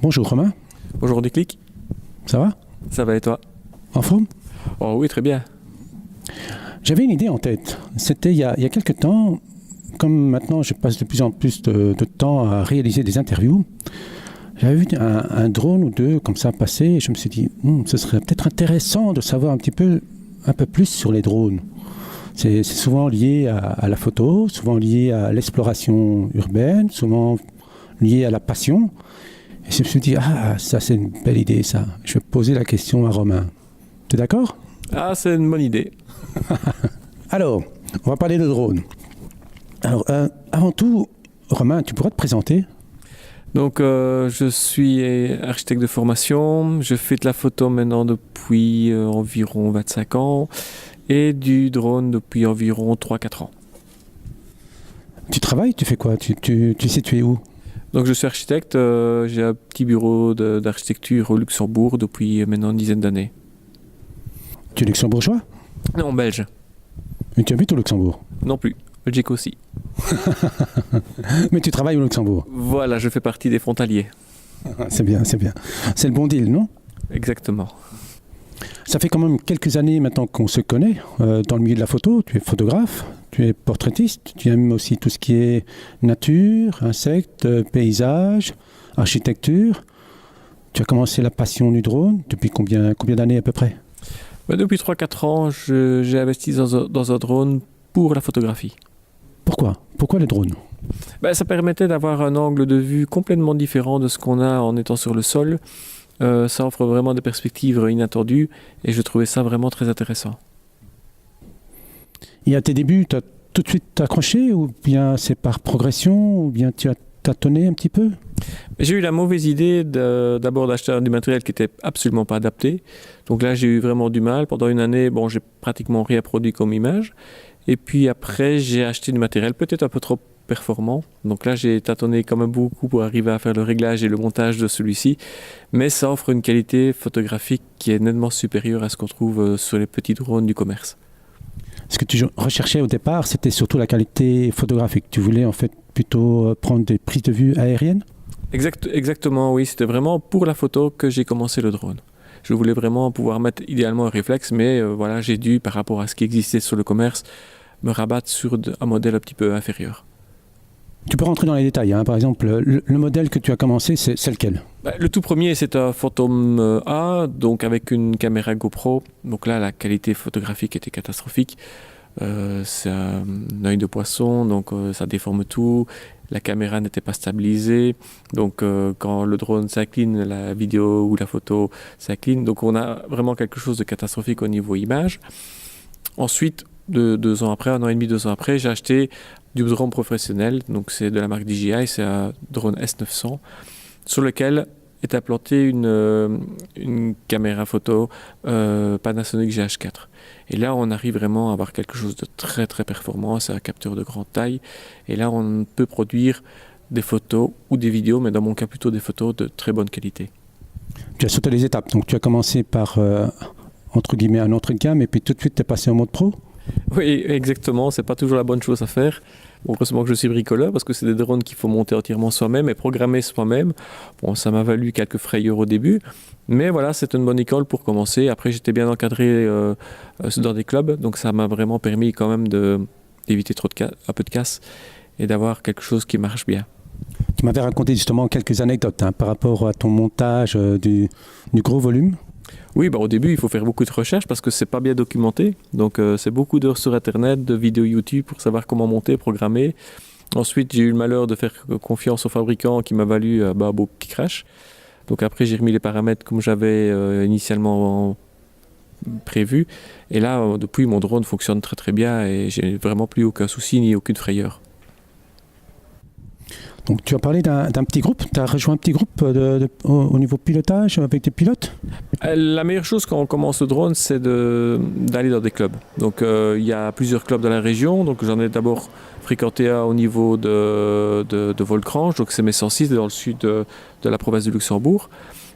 Bonjour Romain, Bonjour Déclic, ça va? ça va et toi? En forme? Oh oui, très bien. J'avais une idée en tête. C'était il y a quelques temps, comme maintenant je passe de plus en plus de temps à réaliser des interviews, j'avais vu un drone ou deux comme ça passer et je me suis dit, ce serait peut-être intéressant de savoir un peu plus sur les drones. C'est souvent lié à la photo, souvent lié à l'exploration urbaine, souvent lié à la passion. Et je me suis dit, ça c'est une belle idée ça. Je vais poser la question à Romain. Tu es d'accord? Ah, c'est une bonne idée. Alors, on va parler de drone. Alors, avant tout, Romain, tu pourrais te présenter? Donc, je suis architecte de formation, je fais de la photo maintenant depuis environ 25 ans et du drone depuis environ 3-4 ans. Tu travailles, tu fais quoi? Tu es situé où? Donc, je suis architecte, j'ai un petit bureau d'architecture au Luxembourg depuis maintenant une dizaine d'années. Tu es luxembourgeois? Non, belge. Mais tu habites au Luxembourg? Non plus. Belgique aussi. Mais tu travailles au Luxembourg? Voilà, je fais partie des frontaliers. C'est bien, c'est bien. C'est le bon deal, non? Exactement. Ça fait quand même quelques années maintenant qu'on se connaît dans le milieu de la photo. Tu es photographe, tu es portraitiste, tu aimes aussi tout ce qui est nature, insectes, paysages, architecture. Tu as commencé la passion du drone depuis combien d'années à peu près? Depuis 3-4 ans, j'ai investi dans un drone pour la photographie. Pourquoi le drone? Ça permettait d'avoir un angle de vue complètement différent de ce qu'on a en étant sur le sol. Ça offre vraiment des perspectives inattendues et je trouvais ça vraiment très intéressant. Et à tes débuts, tu as tout de suite accroché ou bien c'est par progression ou bien tu as tâtonné un petit peu? J'ai eu la mauvaise idée d'abord d'acheter du matériel qui n'était absolument pas adapté. Donc là, j'ai eu vraiment du mal. Pendant une année, j'ai pratiquement rien produit comme image. Et puis après, j'ai acheté du matériel peut-être un peu trop performant. Donc là, j'ai tâtonné quand même beaucoup pour arriver à faire le réglage et le montage de celui-ci. Mais ça offre une qualité photographique qui est nettement supérieure à ce qu'on trouve sur les petits drones du commerce. Ce que tu recherchais au départ, c'était surtout la qualité photographique. Tu voulais en fait plutôt prendre des prises de vue aériennes? Exactement, oui. C'était vraiment pour la photo que j'ai commencé le drone. Je voulais vraiment pouvoir mettre idéalement un réflexe, mais j'ai dû, par rapport à ce qui existait sur le commerce, me rabattre sur un modèle un petit peu inférieur. Tu peux rentrer dans les détails. Par exemple, le modèle que tu as commencé, c'est lequel? Le tout premier, c'est un Phantom A, donc avec une caméra GoPro. Donc là, la qualité photographique était catastrophique. C'est un œil de poisson, donc ça déforme tout. La caméra n'était pas stabilisée, donc quand le drone s'incline, la vidéo ou la photo s'incline. Donc on a vraiment quelque chose de catastrophique au niveau image. Ensuite, 2 ans après, 1 an et demi, 2 ans après, j'ai acheté du drone professionnel, donc c'est de la marque DJI, c'est un drone S900, sur lequel est implantée une caméra photo Panasonic GH4. Et là, on arrive vraiment à avoir quelque chose de très très performant, c'est un capteur de grande taille, et là, on peut produire des photos ou des vidéos, mais dans mon cas plutôt des photos de très bonne qualité. Tu as sauté les étapes, donc tu as commencé par, entre guillemets, un entrée de gamme, et puis tout de suite, tu es passé en mode pro? Oui, exactement, c'est pas toujours la bonne chose à faire. Heureusement que je suis bricoleur parce que c'est des drones qu'il faut monter entièrement soi-même et programmer soi-même. Ça m'a valu quelques frayeurs au début, mais voilà, c'est une bonne école pour commencer. Après, j'étais bien encadré dans des clubs, donc ça m'a vraiment permis quand même d'éviter un peu de casse et d'avoir quelque chose qui marche bien. Tu m'avais raconté justement quelques anecdotes par rapport à ton montage du gros volume. Oui, au début, il faut faire beaucoup de recherches parce que c'est pas bien documenté. Donc, c'est beaucoup d'heures sur Internet, de vidéos YouTube pour savoir comment monter, programmer. Ensuite, j'ai eu le malheur de faire confiance au fabricant qui m'a valu un beau petit crash. Donc après, j'ai remis les paramètres comme j'avais initialement prévu. Et là, depuis, mon drone fonctionne très très bien et j'ai vraiment plus aucun souci ni aucune frayeur. Donc tu as parlé d'un petit groupe, tu as rejoint un petit groupe au niveau pilotage avec des pilotes? La meilleure chose quand on commence le drone, c'est d'aller dans des clubs. Donc il y a plusieurs clubs dans la région, donc j'en ai d'abord fréquenté un au niveau de Volcrange, donc c'est Messancy, c'est dans le sud de la province du Luxembourg.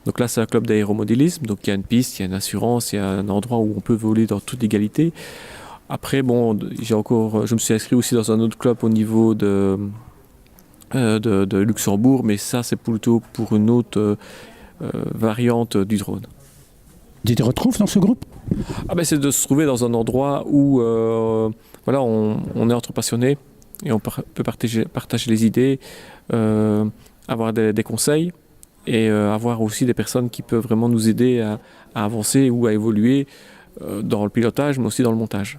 Donc là c'est un club d'aéromodélisme, donc il y a une piste, il y a une assurance, il y a un endroit où on peut voler dans toute égalité. Après je me suis inscrit aussi dans un autre club au niveau de Luxembourg, mais ça c'est plutôt pour une autre variante du drone. Tu te retrouves dans ce groupe? C'est de se trouver dans un endroit où voilà, on est entre passionnés et on peut partager les idées, avoir des conseils et avoir aussi des personnes qui peuvent vraiment nous aider à avancer ou à évoluer dans le pilotage, mais aussi dans le montage.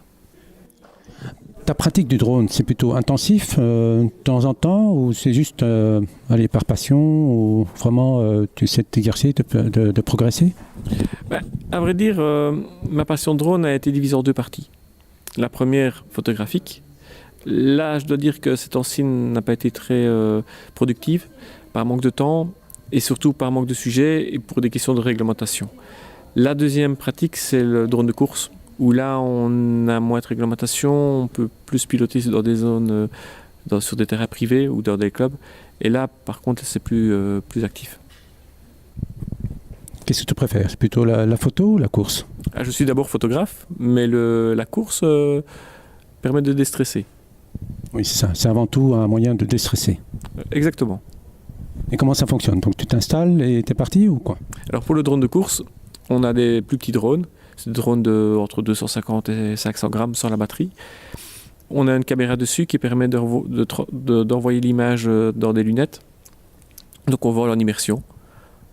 Ta pratique du drone, c'est plutôt intensif de temps en temps ou c'est juste par passion ou vraiment tu sais t'exercer, de progresser? À vrai dire, ma passion de drone a été divisée en deux parties. La première, photographique. Là, je dois dire que cette temps-ci n'a pas été très productive, par manque de temps et surtout par manque de sujets et pour des questions de réglementation. La deuxième pratique, c'est le drone de course, où là, on a moins de réglementation, on peut plus piloter dans des zones, sur des terrains privés ou dans des clubs. Et là, par contre, c'est plus actif. Qu'est-ce que tu préfères? C'est plutôt la photo ou la course? Je suis d'abord photographe, mais la course permet de déstresser. Oui, c'est ça. C'est avant tout un moyen de déstresser. Exactement. Et comment ça fonctionne? Donc tu t'installes et t'es parti ou quoi? Alors pour le drone de course, on a des plus petits drones. C'est des drones entre 250 et 500 grammes sans la batterie. On a une caméra dessus qui permet d'envoyer l'image dans des lunettes. Donc on vole en immersion.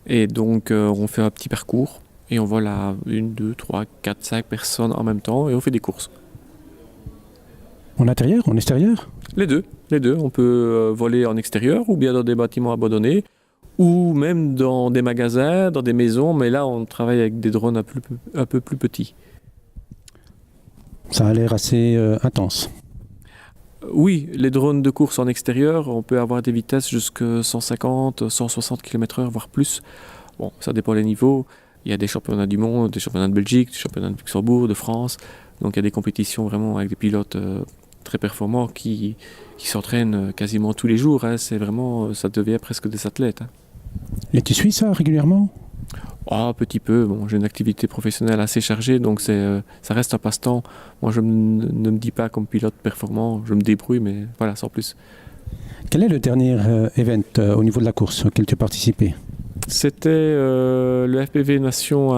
Et donc on fait un petit parcours. Et on vole à 1, 2, 3, 4, 5 personnes en même temps. Et on fait des courses. En intérieur, en extérieur? Les deux. On peut voler en extérieur ou bien dans des bâtiments abandonnés. Ou même dans des magasins, dans des maisons, mais là on travaille avec des drones un peu plus petits. Ça a l'air assez intense. Oui, les drones de course en extérieur, on peut avoir des vitesses jusqu'à 150, 160 km/h, voire plus. Bon, ça dépend des niveaux. Il y a des championnats du monde, des championnats de Belgique, des championnats de Luxembourg, de France. Donc il y a des compétitions vraiment avec des pilotes très performants qui s'entraînent quasiment tous les jours. C'est vraiment, ça devient presque des athlètes. Et tu suis ça régulièrement? Un petit peu. Bon, j'ai une activité professionnelle assez chargée, donc ça reste un passe-temps. Moi, je ne me dis pas comme pilote performant, je me débrouille, mais voilà, sans plus. Quel est le dernier event au niveau de la course auquel tu as participé? C'était le FPV Nation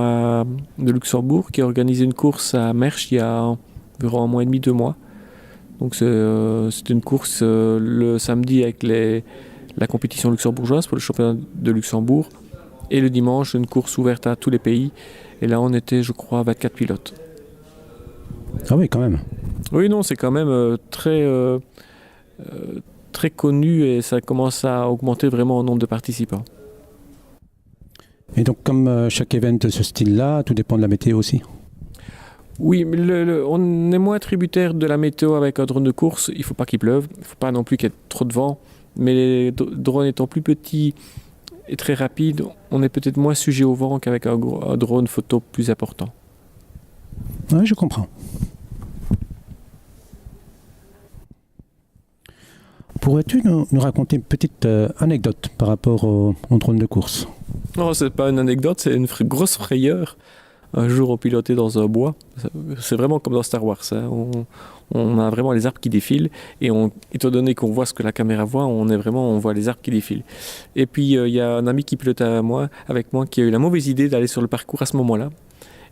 de Luxembourg qui a organisé une course à Mersch il y a environ 1 mois et demi, 2 mois. Donc c'est une course le samedi avec la compétition luxembourgeoise pour le championnat de Luxembourg. Et le dimanche, une course ouverte à tous les pays. Et là, on était, je crois, 24 pilotes. Ah oui, quand même. Oui, non, c'est quand même très connu et ça commence à augmenter vraiment en nombre de participants. Et donc, comme chaque event de ce style-là, tout dépend de la météo aussi? Oui, mais on est moins tributaire de la météo avec un drone de course. Il ne faut pas qu'il pleuve, il ne faut pas non plus qu'il y ait trop de vent. Mais les drones étant plus petits et très rapides, on est peut-être moins sujet au vent qu'avec un drone photo plus important. Oui, je comprends. Pourrais-tu nous raconter une petite anecdote par rapport au drone de course? Non, c'est pas une anecdote, c'est une grosse frayeur. Un jour, on pilotait dans un bois. C'est vraiment comme dans Star Wars. Hein. On a vraiment les arbres qui défilent. Et étant donné qu'on voit ce que la caméra voit, on voit les arbres qui défilent. Et puis, il y a un ami qui pilotait avec moi qui a eu la mauvaise idée d'aller sur le parcours à ce moment-là.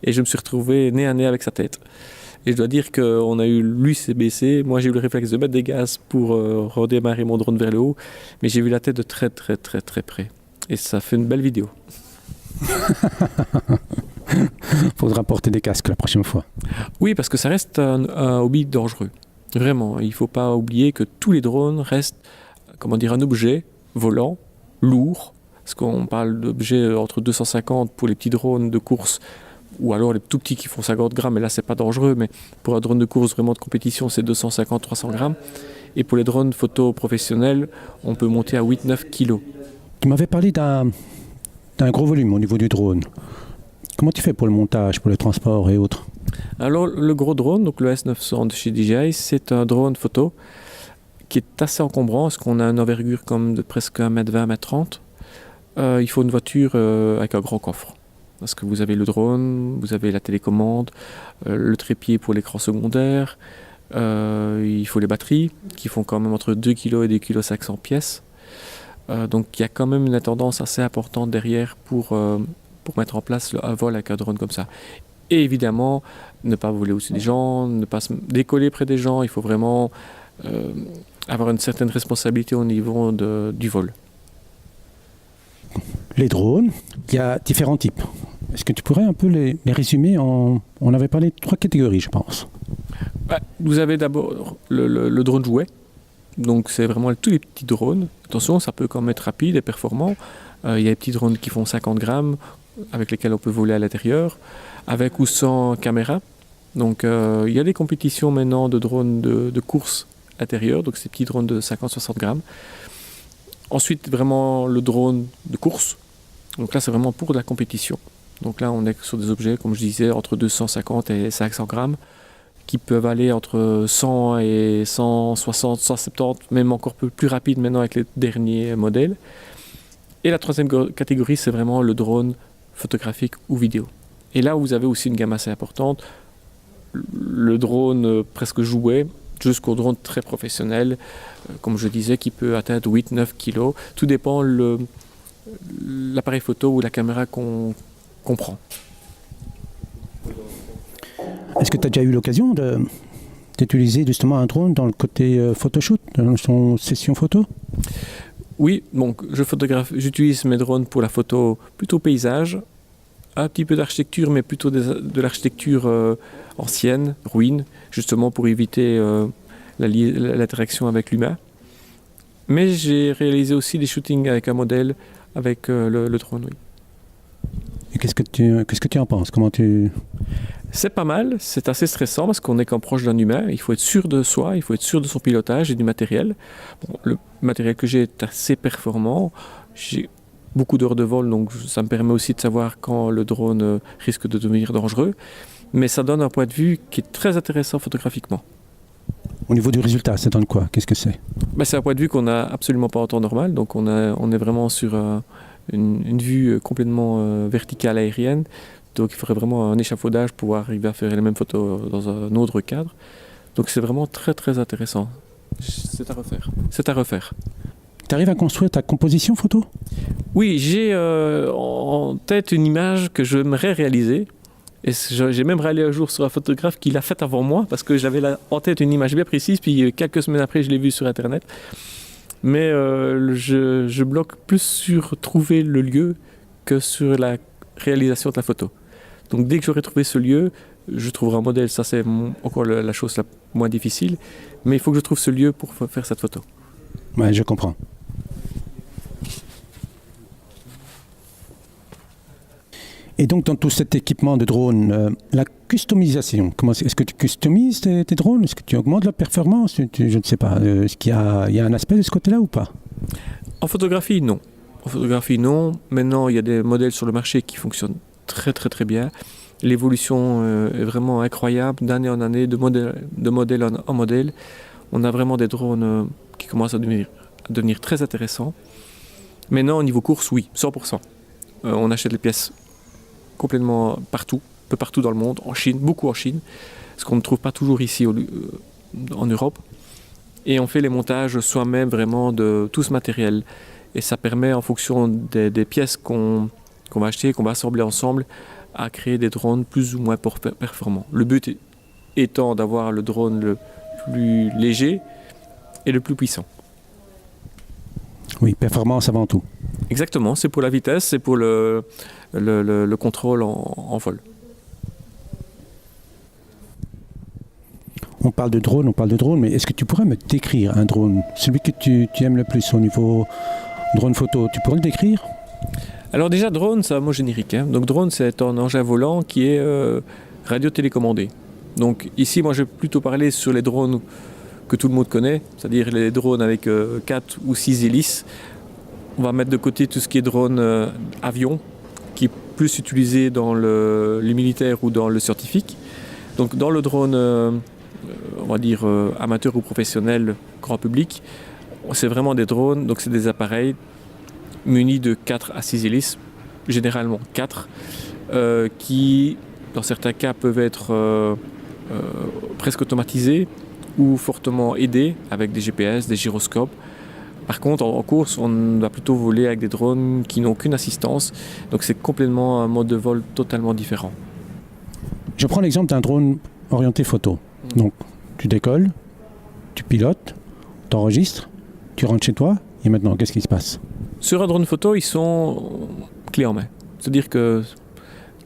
Et je me suis retrouvé nez à nez avec sa tête. Et je dois dire qu'on a eu, lui s'est baissé. Moi, j'ai eu le réflexe de mettre des gaz pour redémarrer mon drone vers le haut. Mais j'ai vu la tête de très, très, très, très près. Et ça fait une belle vidéo. Faudra porter des casques la prochaine fois. Oui, parce que ça reste un hobby dangereux. Vraiment, il ne faut pas oublier que tous les drones restent, un objet volant, lourd. Parce qu'on parle d'objets entre 250 pour les petits drones de course, ou alors les tout petits qui font 50 grammes, et là c'est pas dangereux, mais pour un drone de course vraiment de compétition, c'est 250-300 grammes. Et pour les drones photo professionnels, on peut monter à 8-9 kilos. Tu m'avais parlé d'un gros volume au niveau du drone. Comment tu fais pour le montage, pour le transport et autres? Alors le gros drone, donc le S900 de chez DJI, c'est un drone photo qui est assez encombrant parce qu'on a une envergure comme de presque 1m20, 1m30. Il faut une voiture avec un grand coffre. Parce que vous avez le drone, vous avez la télécommande, le trépied pour l'écran secondaire, il faut les batteries qui font quand même entre 2 kg et 2,5 kg pièces. Donc il y a quand même une tendance assez importante derrière pour mettre en place un vol avec un drone comme ça. Et évidemment, ne pas voler au-dessus des gens, ne pas se décoller près des gens. Il faut vraiment avoir une certaine responsabilité au niveau du vol. Les drones, il y a différents types. Est-ce que tu pourrais un peu les résumer On avait parlé de 3 catégories, je pense. Vous avez d'abord le drone jouet. Donc c'est vraiment tous les petits drones. Attention, ça peut quand même être rapide et performant. Il y a des petits drones qui font 50 grammes, avec lesquels on peut voler à l'intérieur, avec ou sans caméra. Donc il y a des compétitions maintenant de drones de course intérieure, donc ces petits drones de 50-60 grammes. Ensuite, vraiment le drone de course. Donc là, c'est vraiment pour de la compétition. Donc là, on est sur des objets, comme je disais, entre 250 et 500 grammes, qui peuvent aller entre 100 et 160, 170, même encore plus rapide maintenant avec les derniers modèles. Et la troisième catégorie, c'est vraiment le drone photographique ou vidéo. Et là, vous avez aussi une gamme assez importante. Le drone presque jouet, jusqu'au drone très professionnel, comme je disais, qui peut atteindre 8-9 kg. Tout dépend l'appareil photo ou la caméra qu'on prend. Est-ce que tu as déjà eu l'occasion d'utiliser justement un drone dans le côté photoshoot, dans son session photo? Oui, donc j'utilise mes drones pour la photo plutôt paysage, un petit peu d'architecture, mais plutôt de l'architecture ancienne, ruine, justement pour éviter l'interaction avec l'humain. Mais j'ai réalisé aussi des shootings avec un modèle, avec le drone, oui. Et qu'est-ce que tu en penses? C'est pas mal, c'est assez stressant parce qu'on est quand proche d'un humain, il faut être sûr de soi, il faut être sûr de son pilotage et du matériel. Bon, le matériel que j'ai est assez performant, j'ai beaucoup d'heures de vol, donc ça me permet aussi de savoir quand le drone risque de devenir dangereux, mais ça donne un point de vue qui est très intéressant photographiquement. Au niveau du résultat, ça donne quoi? Qu'est-ce que c'est? C'est un point de vue qu'on n'a absolument pas en temps normal, donc on est vraiment sur une vue complètement verticale aérienne. Donc il faudrait vraiment un échafaudage pour pouvoir arriver à faire les mêmes photos dans un autre cadre. Donc c'est vraiment très très intéressant. C'est à refaire. Tu arrives à construire ta composition photo? Oui, j'ai en tête une image que j'aimerais réaliser. Et j'ai même râlé un jour sur un photographe qui l'a faite avant moi, parce que j'avais en tête une image bien précise, puis quelques semaines après je l'ai vue sur internet. Mais je bloque plus sur trouver le lieu que sur la réalisation de la photo. Donc dès que j'aurai trouvé ce lieu, je trouverai un modèle. Ça c'est encore la chose la moins difficile. Mais il faut que je trouve ce lieu pour faire cette photo. Ouais, je comprends. Et donc dans tout cet équipement de drone, la customisation, est-ce que tu customises tes drones? Est-ce que tu augmentes la performance? Je ne sais pas. Est-ce qu'il y a un aspect de ce côté-là ou pas? En photographie, non. Maintenant, il y a des modèles sur le marché qui fonctionnent très très très bien. L'évolution est vraiment incroyable d'année en année, de modèle en modèle. On a vraiment des drones qui commencent à devenir très intéressants. Maintenant, au niveau course, oui, 100%. On achète les pièces complètement partout, un peu partout dans le monde, en Chine, beaucoup en Chine, ce qu'on ne trouve pas toujours ici en Europe. Et on fait les montages soi-même vraiment de tout ce matériel. Et ça permet, en fonction des pièces qu'on va acheter, qu'on va assembler ensemble, à créer des drones plus ou moins performants. Le but étant d'avoir le drone le plus léger et le plus puissant. Oui, performance avant tout. Exactement, c'est pour la vitesse, c'est pour le contrôle en vol. On parle de drone, mais est-ce que tu pourrais me décrire un drone, celui que tu aimes le plus au niveau drone photo? Tu pourrais le décrire? Alors déjà, drone, c'est un mot générique. Donc drone, c'est un engin volant qui est radio-télécommandé. Donc ici, moi, je vais plutôt parler sur les drones que tout le monde connaît, c'est-à-dire les drones avec 4 ou 6 hélices. On va mettre de côté tout ce qui est drone avion, qui est plus utilisé dans les militaires ou dans le scientifique. Donc dans le drone, on va dire amateur ou professionnel, grand public, c'est vraiment des drones, donc c'est des appareils munis de 4 à 6 hélices, généralement 4, qui dans certains cas peuvent être presque automatisés ou fortement aidés avec des GPS, des gyroscopes, Par contre, en course, on va plutôt voler avec des drones qui n'ont aucune assistance. Donc c'est complètement un mode de vol totalement différent. Je prends l'exemple d'un drone orienté photo. Donc, tu décolles, tu pilotes, tu enregistres, tu rentres chez toi, et maintenant, qu'est-ce qui se passe? Sur un drone photo, ils sont clés en main. C'est-à-dire que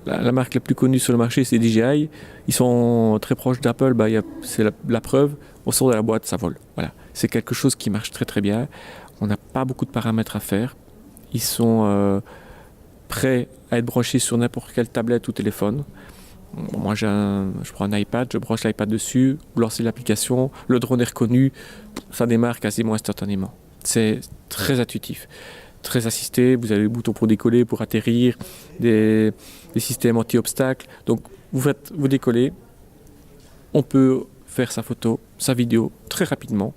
la marque la plus connue sur le marché, c'est DJI. Ils sont très proches d'Apple, c'est la preuve. On sort de la boîte, ça vole. Voilà. C'est quelque chose qui marche très très bien. On n'a pas beaucoup de paramètres à faire. Ils sont prêts à être branchés sur n'importe quelle tablette ou téléphone. Moi, je prends un iPad, je branche l'iPad dessus, vous lancez l'application, le drone est reconnu, ça démarre quasiment instantanément. C'est très intuitif, très assisté. Vous avez le bouton pour décoller, pour atterrir, des systèmes anti-obstacles. Donc, vous décollez, on peut faire sa photo, sa vidéo très rapidement.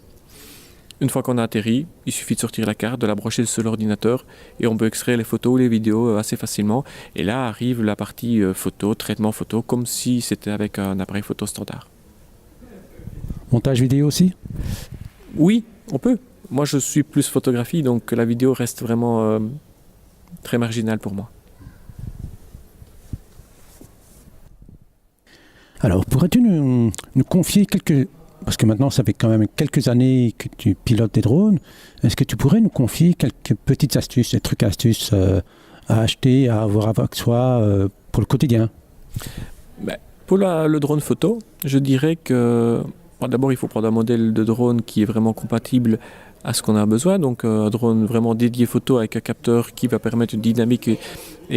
Une fois qu'on a atterri, il suffit de sortir la carte, de la brancher sur l'ordinateur et on peut extraire les photos ou les vidéos assez facilement. Et là arrive la partie photo, traitement photo, comme si c'était avec un appareil photo standard. Montage vidéo aussi? Oui, on peut. Moi je suis plus photographie, donc la vidéo reste vraiment très marginale pour moi. Alors, pourrais-tu nous confier parce que maintenant, ça fait quand même quelques années que tu pilotes des drones. Est-ce que tu pourrais nous confier quelques petites astuces, des trucs astuces à acheter, à avoir avec soi pour le quotidien? Pour le drone photo, je dirais que d'abord, il faut prendre un modèle de drone qui est vraiment compatible à ce qu'on a besoin. Donc, un drone vraiment dédié photo avec un capteur qui va permettre une dynamique et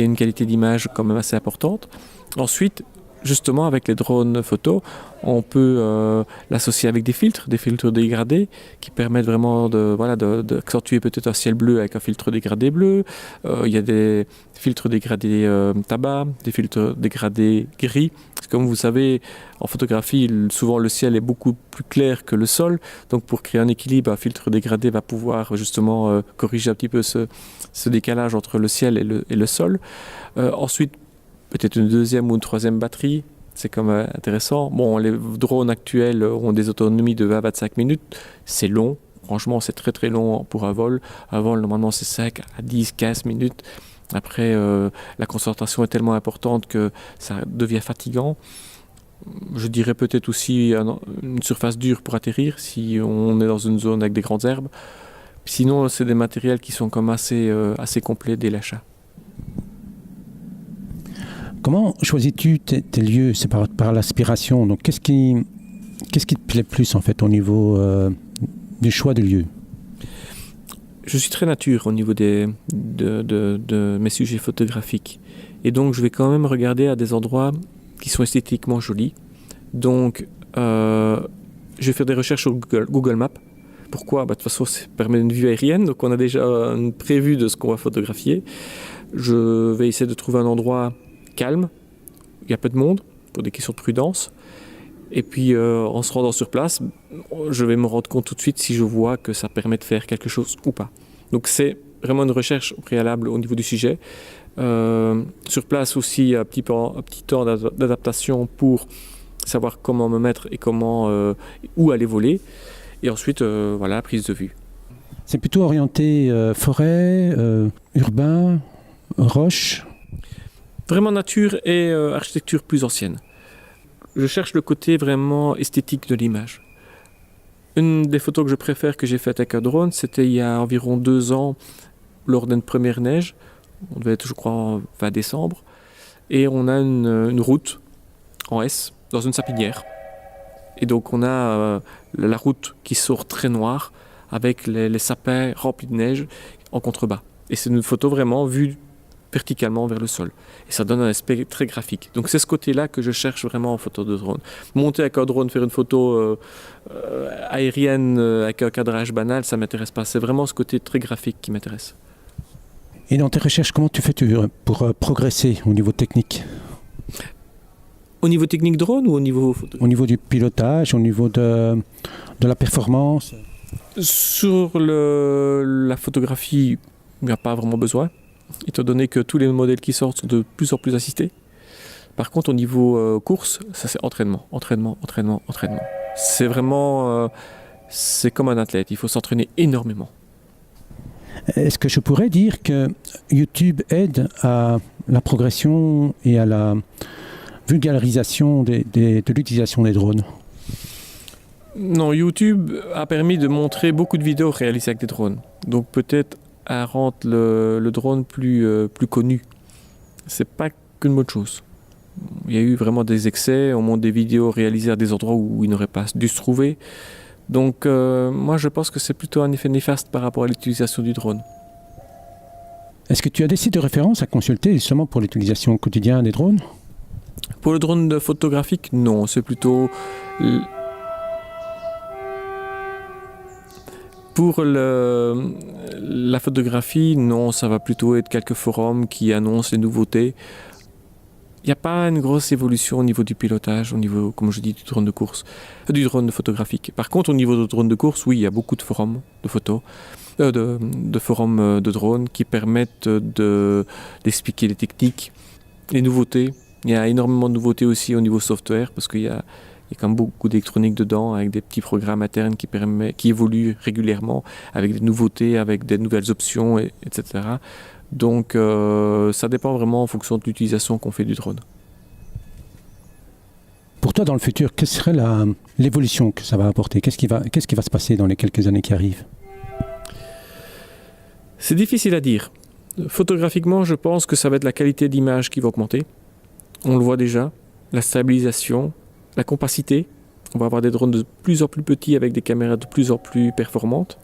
une qualité d'image quand même assez importante. Ensuite, justement, avec les drones photos, on peut l'associer avec des filtres dégradés qui permettent vraiment d'accentuer peut-être un ciel bleu avec un filtre dégradé bleu. Il y a des filtres dégradés tabac, des filtres dégradés gris. Parce que comme vous savez, en photographie, souvent le ciel est beaucoup plus clair que le sol. Donc pour créer un équilibre, un filtre dégradé va pouvoir justement corriger un petit peu ce décalage entre le ciel et le sol. Ensuite, peut-être une deuxième ou une troisième batterie, c'est quand même intéressant. Bon, les drones actuels ont des autonomies de 20-25 minutes, c'est long, franchement c'est très très long pour un vol. Un vol normalement c'est 5 à 10-15 minutes. Après, la concentration est tellement importante que ça devient fatigant. Je dirais peut-être aussi une surface dure pour atterrir si on est dans une zone avec des grandes herbes. Sinon, c'est des matériels qui sont comme assez complets dès l'achat. Comment choisis-tu tes lieux? C'est par l'aspiration. Donc, qu'est-ce qui te plaît plus en fait au niveau du choix de lieux? Je suis très nature au niveau de mes sujets photographiques. Et donc, je vais quand même regarder à des endroits qui sont esthétiquement jolis. Donc, je vais faire des recherches sur Google Maps. Pourquoi? De toute façon, ça permet une vue aérienne. Donc, on a déjà une prévue de ce qu'on va photographier. Je vais essayer de trouver un endroit calme, il y a peu de monde, pour des questions de prudence. Et puis, en se rendant sur place, je vais me rendre compte tout de suite si je vois que ça permet de faire quelque chose ou pas. Donc, c'est vraiment une recherche préalable au niveau du sujet. Sur place aussi, un petit temps d'adaptation pour savoir comment me mettre et où aller voler. Et ensuite, voilà, prise de vue. C'est plutôt orienté forêt, urbain, roche? Vraiment nature et architecture plus ancienne. Je cherche le côté vraiment esthétique de l'image. Une des photos que je préfère que j'ai faites avec un drone, c'était il y a environ 2 ans, lors d'une première neige. On devait être, je crois, en fin décembre. Et on a une route en S, dans une sapinière. Et donc on a la route qui sort très noire, avec les sapins remplis de neige en contrebas. Et c'est une photo vraiment vue verticalement vers le sol. Et ça donne un aspect très graphique. Donc c'est ce côté-là que je cherche vraiment en photo de drone. Monter avec un drone, faire une photo aérienne avec un cadrage banal, ça ne m'intéresse pas. C'est vraiment ce côté très graphique qui m'intéresse. Et dans tes recherches, comment tu fais pour progresser au niveau technique? Au niveau technique drone ou au niveau photo? Au niveau du pilotage, au niveau de la performance? Sur la photographie, il n'y a pas vraiment besoin, étant donné que tous les modèles qui sortent sont de plus en plus assistés. Par contre, au niveau course, ça c'est entraînement. C'est vraiment, c'est comme un athlète, il faut s'entraîner énormément. Est-ce que je pourrais dire que YouTube aide à la progression et à la vulgarisation de l'utilisation des drones? Non, YouTube a permis de montrer beaucoup de vidéos réalisées avec des drones. Donc peut-être à rendre le drone plus connu. C'est pas qu'une bonne chose. Il y a eu vraiment des excès, on montre des vidéos réalisées à des endroits où ils n'auraient pas dû se trouver. Donc moi je pense que c'est plutôt un effet néfaste par rapport à l'utilisation du drone. Est-ce que tu as des sites de référence à consulter justement pour l'utilisation quotidienne des drones? Pour le drone photographique, non, c'est plutôt... Pour la photographie, non, ça va plutôt être quelques forums qui annoncent les nouveautés. Il n'y a pas une grosse évolution au niveau du pilotage, au niveau, comme je dis, du drone de course, du drone photographique. Par contre, au niveau du drone de course, oui, il y a beaucoup de forums de photos, de forums de drones qui permettent d'expliquer les techniques, les nouveautés. Il y a énormément de nouveautés aussi au niveau software, parce qu'il y a quand même beaucoup d'électronique dedans, avec des petits programmes internes qui évoluent régulièrement, avec des nouveautés, avec des nouvelles options, etc. Donc ça dépend vraiment en fonction de l'utilisation qu'on fait du drone. Pour toi, dans le futur, quelle serait l'évolution que ça va apporter? Qu'est-ce qui va se passer dans les quelques années qui arrivent? C'est difficile à dire. Photographiquement, je pense que ça va être la qualité d'image qui va augmenter. On le voit déjà, la stabilisation, la compacité. On va avoir des drones de plus en plus petits avec des caméras de plus en plus performantes.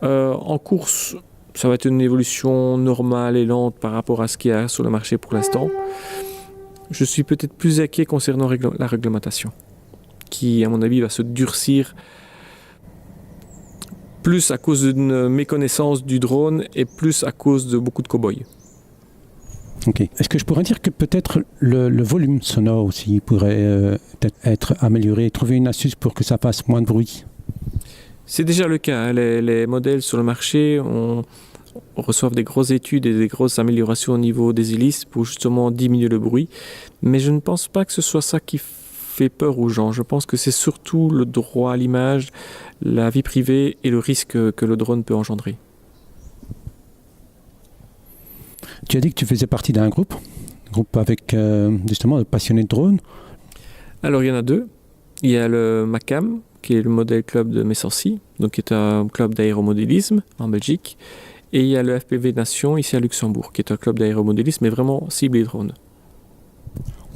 En course, ça va être une évolution normale et lente par rapport à ce qu'il y a sur le marché pour l'instant. Je suis peut-être plus inquiet concernant la réglementation, qui, à mon avis, va se durcir plus à cause d'une méconnaissance du drone et plus à cause de beaucoup de cow-boys. Ok. Est-ce que je pourrais dire que peut-être le volume sonore aussi pourrait être amélioré, trouver une astuce pour que ça fasse moins de bruit? C'est déjà le cas. Hein. Les modèles sur le marché, on reçoit des grosses études et des grosses améliorations au niveau des hélices pour justement diminuer le bruit. Mais je ne pense pas que ce soit ça qui fait peur aux gens. Je pense que c'est surtout le droit à l'image, la vie privée et le risque que le drone peut engendrer. Tu as dit que tu faisais partie d'un groupe avec justement de passionnés de drones. Alors il y en a deux. Il y a le MACAM, qui est le modèle club de Messancy, donc qui est un club d'aéromodélisme en Belgique. Et il y a le FPV Nation ici à Luxembourg, qui est un club d'aéromodélisme, mais vraiment ciblé drone.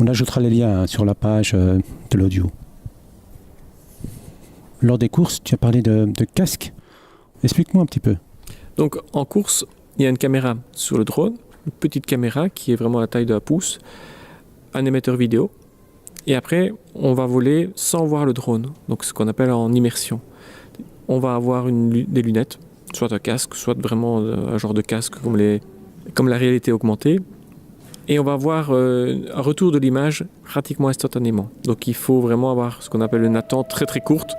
On ajoutera les liens sur la page de l'audio. Lors des courses, tu as parlé de casque. Explique-moi un petit peu. Donc en course, il y a une caméra sur le drone, une petite caméra qui est vraiment la taille d'un pouce, un émetteur vidéo. Et après, on va voler sans voir le drone, donc ce qu'on appelle en immersion. On va avoir des lunettes, soit un casque, soit vraiment un genre de casque comme la réalité augmentée. Et on va avoir un retour de l'image pratiquement instantanément. Donc il faut vraiment avoir ce qu'on appelle une attente très très courte.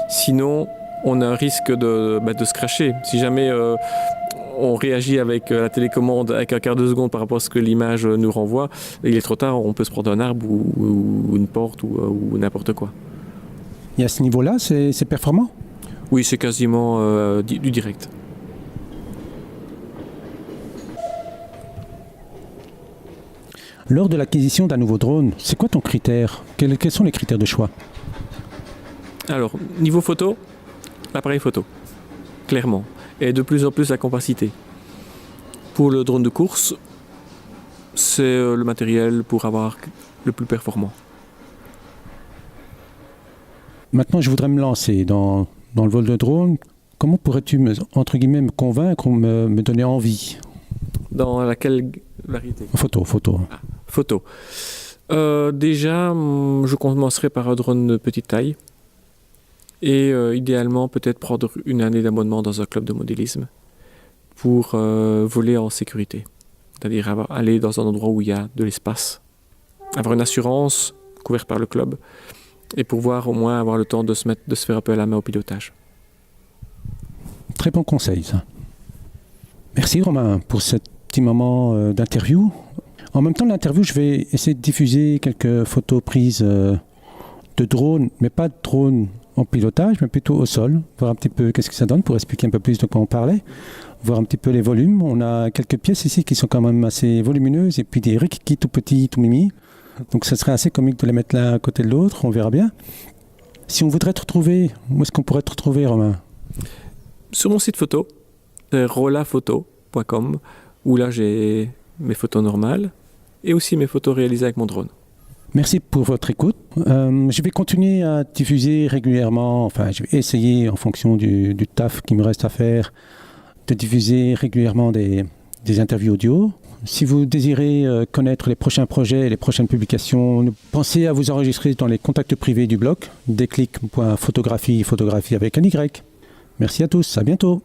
Sinon, on a un risque de se crasher. Si jamais on réagit avec la télécommande avec un quart de seconde par rapport à ce que l'image nous renvoie, il est trop tard, on peut se prendre un arbre ou une porte ou n'importe quoi. Et à ce niveau-là, c'est performant? Oui, c'est quasiment du direct. Lors de l'acquisition d'un nouveau drone, c'est quoi ton critère? Quels sont les critères de choix? Alors, niveau photo, l'appareil photo, clairement. Et de plus en plus la compacité. Pour le drone de course, c'est le matériel pour avoir le plus performant. Maintenant, je voudrais me lancer dans le vol de drone. Comment pourrais-tu, entre guillemets, me convaincre ou me donner envie? Dans laquelle variété? Photo. Ah, photo. Déjà, je commencerai par un drone de petite taille. Et idéalement, peut-être prendre une année d'abonnement dans un club de modélisme pour voler en sécurité. C'est-à-dire aller dans un endroit où il y a de l'espace, avoir une assurance couverte par le club et pouvoir au moins avoir le temps de se faire un peu à la main au pilotage. Très bon conseil, ça. Merci Romain pour ce petit moment d'interview. En même temps de l'interview, je vais essayer de diffuser quelques photos prises de drones, mais pas de drones en pilotage, mais plutôt au sol, voir un petit peu qu'est-ce que ça donne pour expliquer un peu plus de quoi on parlait. voir un petit peu les volumes. On a quelques pièces ici qui sont quand même assez volumineuses et puis des rikiki tout petits, tout mimi. Donc ça serait assez comique de les mettre l'un à côté de l'autre, on verra bien. Si on voudrait te retrouver, où est-ce qu'on pourrait te retrouver, Romain? Sur mon site photo, c'est rolaphoto.com, où là j'ai mes photos normales et aussi mes photos réalisées avec mon drone. Merci pour votre écoute. Je vais continuer à diffuser régulièrement, enfin je vais essayer en fonction du taf qui me reste à faire, de diffuser régulièrement des interviews audio. Si vous désirez connaître les prochains projets et les prochaines publications, pensez à vous enregistrer dans les contacts privés du blog, déclic.photographie avec un Y. Merci à tous, à bientôt.